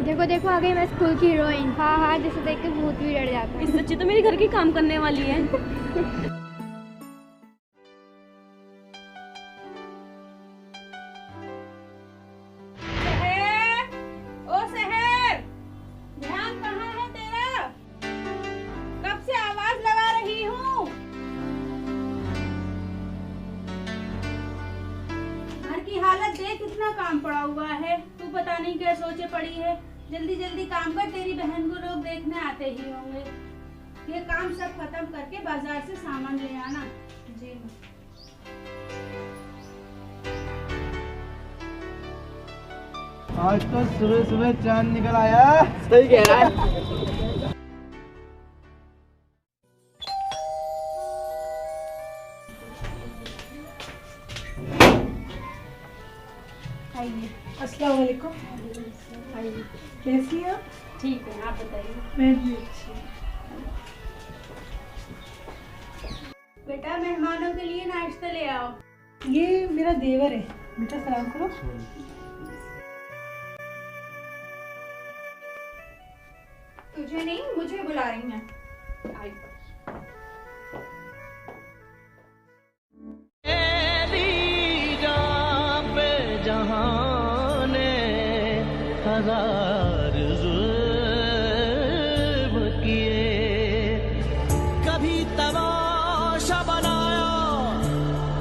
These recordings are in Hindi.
देखो देखो आ गई मैं स्कूल की हीरोइन। हाँ हाँ, जिसे देख के भूत भी डर जाता है। इससे अच्छी तो मेरी घर की काम करने वाली है। हालत देख कितना काम पड़ा हुआ है। तू पता नहीं क्या सोचे पड़ी है। जल्दी जल्दी काम कर, तेरी बहन को लोग देखने आते ही होंगे। ये काम सब खत्म करके बाजार से सामान ले आना। जी आज तो सुबह सुबह चांद निकल आया। सही कह रहा है। अस्सलाम वालेकुम। कैसी हैं आप? ठीक है, आप बताइए। मैं भी अच्छी। बेटा मेहमानों के लिए नाश्ता ले आओ। ये मेरा देवर है, बेटा सलाम करो। तुझे नहीं, मुझे बुला रही हैं। हजार जुल्म किए, कभी तमाशा बनाया,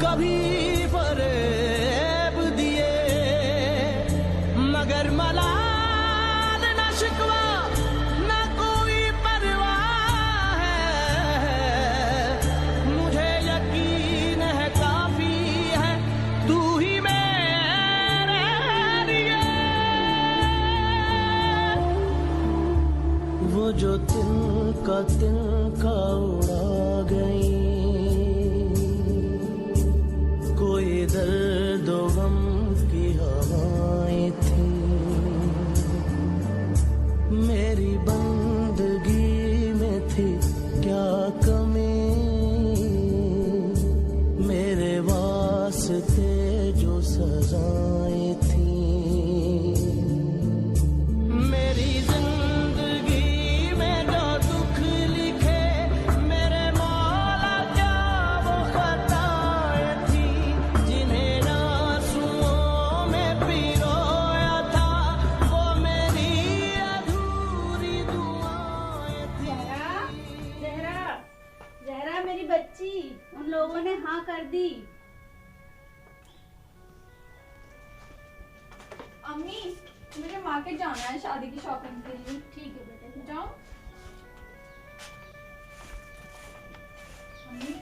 कभी फरेब दिए, मगर मलाल न शिकवा न कोई परवाह है। मुझे यकीन है काफी है तू ही मेरे लिए। वो जो तिनका उड़ा गई, कोई दर्द गम की हवाएं थी। मेरी बंदगी में थी क्या कमी, मेरे वास्ते जो सजाएं थी। मेरी बच्ची, उन लोगों ने हाँ कर दी। अम्मी, मुझे मार्केट जाना है शादी की शॉपिंग के लिए। ठीक है बेटा, जाओ। अम्मी,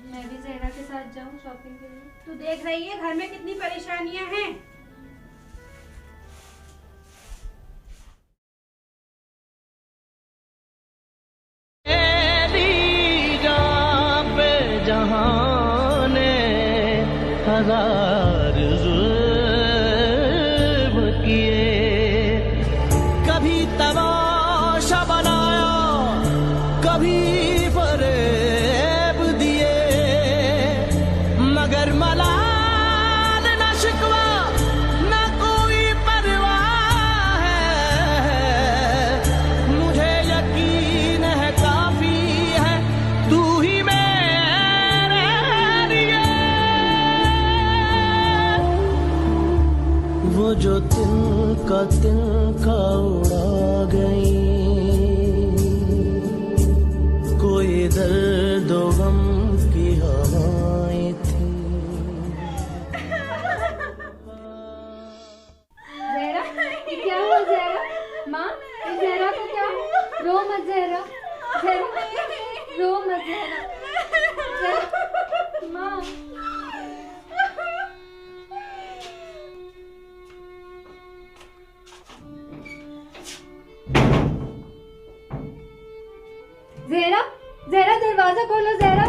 मैं भी ज़हरा के साथ जाऊँ शॉपिंग के लिए? तू देख रही है घर में कितनी परेशानियां हैं। हजार जुल्म किए, कभी तमाशा बनाया, कभी फरेब दिए, मगर मलाल न शिकवा न कोई परवाह है। मुझे यकीन है काफी है तू ही मेरे लिए। वो जो तिनका उड़ा गई, कोई दर्द गम की हवाएं थी। ज़हरा, ये क्या हुआ ज़हरा? माँ, ज़हरा को क्या? रो मत ज़हरा, रो मत ज़हरा। माँ, ज़हरा, दरवाजा खोलो ज़हरा,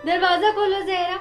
दरवाजा खोलो ज़हरा।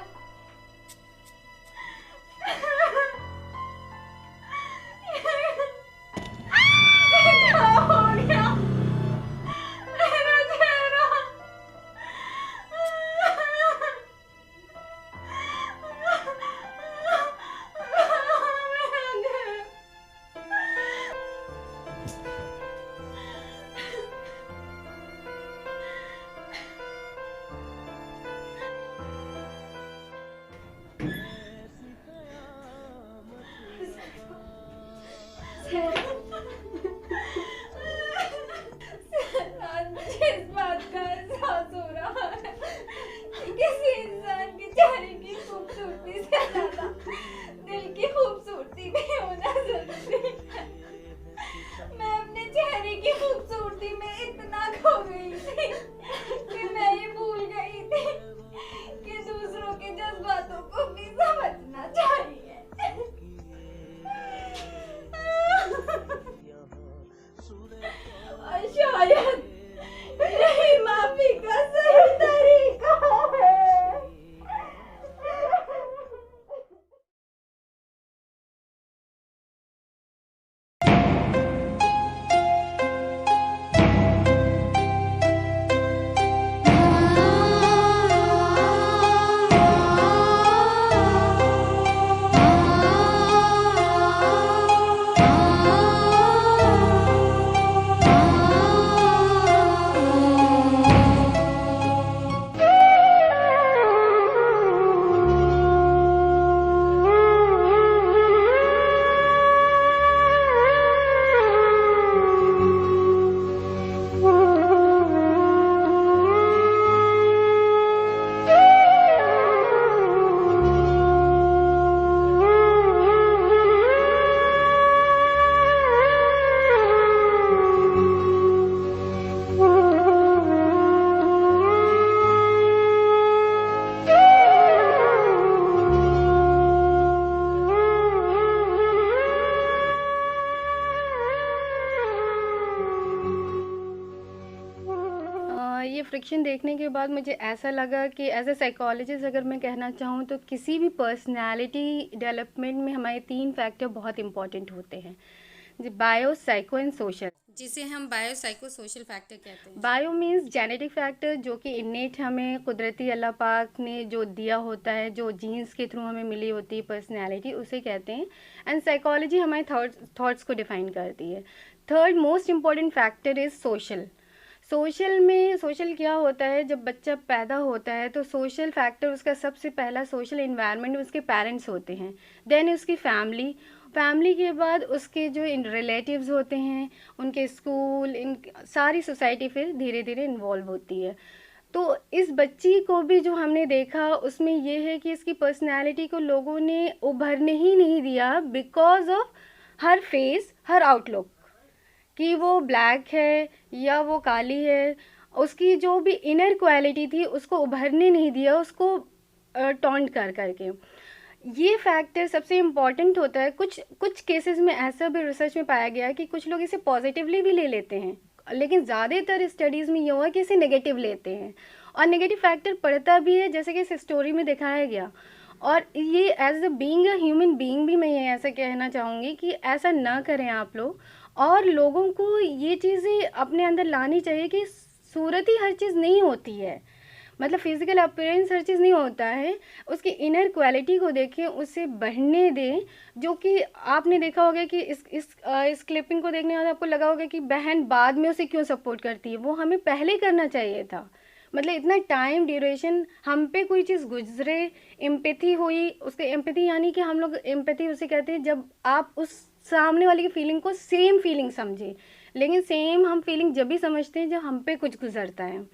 ये फ्रिक्शन देखने के बाद मुझे ऐसा लगा कि एज ए साइकोलॉजिस्ट अगर मैं कहना चाहूँ तो किसी भी पर्सनालिटी डेवलपमेंट में हमारे 3 फैक्टर बहुत इंपॉर्टेंट होते हैं, बायो, साइको एंड सोशल, जिसे हम बायो साइको सोशल फैक्टर कहते हैं। बायो मीन्स जेनेटिक फैक्टर, जो कि इनेट हमें कुदरती अल्लाह पाक ने जो दिया होता है, जो जीन्स के थ्रू हमें मिली होती है पर्सनैलिटी, उसे कहते हैं। एंड साइकोलॉजी हमारे थॉट्स को डिफाइन करती है। Third most important factor is social. Social क्या होता है, जब बच्चा पैदा होता है तो सोशल फैक्टर उसका सबसे पहला सोशल इन्वायरमेंट उसके पेरेंट्स होते हैं, देन उसकी फैमिली के बाद उसके जो रिलेटिव्स होते हैं, उनके स्कूल, इन सारी सोसाइटी फिर धीरे धीरे इन्वॉल्व होती है। तो इस बच्ची को भी जो हमने देखा उसमें ये है कि इसकी पर्सनैलिटी को लोगों ने उभरने ही नहीं दिया because of her face, her outlook, कि वो ब्लैक है या वो काली है, उसकी जो भी इनर क्वालिटी थी उसको उभरने नहीं दिया, उसको टॉन्ट करके। ये फैक्टर सबसे इम्पॉर्टेंट होता है। कुछ केसेस में ऐसा भी रिसर्च में पाया गया कि कुछ लोग इसे पॉजिटिवली भी ले लेते हैं, लेकिन ज़्यादातर स्टडीज़ में ये हुआ कि इसे नेगेटिव लेते हैं और नेगेटिव फैक्टर पड़ता भी है, जैसे कि इस स्टोरी में दिखाया गया। और ये as a being a human being भी मैं ये ऐसा कहना चाहूँगी कि ऐसा ना करें आप लोग, और लोगों को ये चीज़ें अपने अंदर लानी चाहिए कि सूरत ही हर चीज़ नहीं होती है, मतलब फिजिकल अपीयरेंस हर चीज़ नहीं होता है, उसकी इनर क्वालिटी को देखें, उसे बढ़ने दें। जो कि आपने देखा होगा कि इस क्लिपिंग को देखने के बाद आपको लगा होगा कि बहन बाद में उसे क्यों सपोर्ट करती है, वो हमें पहले करना चाहिए था। मतलब इतना टाइम ड्यूरेशन हम पे कोई चीज़ गुजरे, एम्पैथी हुई, उसके एम्पैथी यानी कि हम लोग एम्पैथी उसे कहते हैं जब आप उस सामने वाले की फीलिंग को सेम फीलिंग समझे, लेकिन सेम हम फीलिंग जब भी समझते हैं जब हम पे कुछ गुजरता है,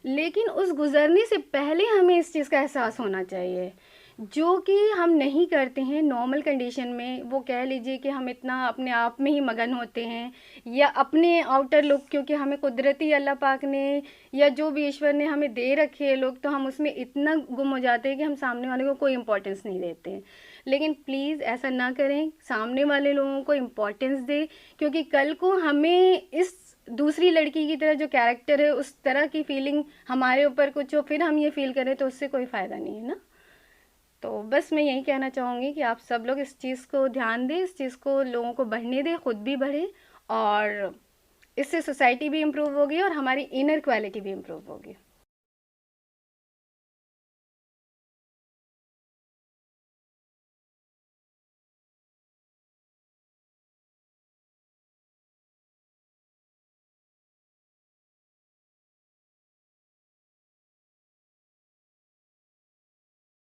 लेकिन उस गुजरने से पहले हमें इस चीज़ का एहसास होना चाहिए, जो कि हम नहीं करते हैं नॉर्मल कंडीशन में। वो कह लीजिए कि हम इतना अपने आप में ही मगन होते हैं, या अपने आउटर लुक, क्योंकि हमें कुदरती अल्लाह पाक ने या जो भी ईश्वर ने हमें दे रखे हैं लोग, तो हम उसमें इतना गुम हो जाते हैं कि हम सामने वाले को कोई इम्पोर्टेंस नहीं देते हैं। लेकिन प्लीज़ ऐसा ना करें, सामने वाले लोगों को इम्पोर्टेंस दें, क्योंकि कल को हमें इस दूसरी लड़की की तरह जो कैरेक्टर है उस तरह की फीलिंग हमारे ऊपर कुछ हो, फिर हम ये फील करें तो उससे कोई फ़ायदा नहीं है ना। तो बस मैं यही कहना चाहूँगी कि आप सब लोग इस चीज़ को ध्यान दें, इस चीज़ को लोगों को बढ़ने दें, ख़ुद भी बढ़े, और इससे सोसाइटी भी इम्प्रूव होगी और हमारी इनर क्वालिटी भी इम्प्रूव होगी।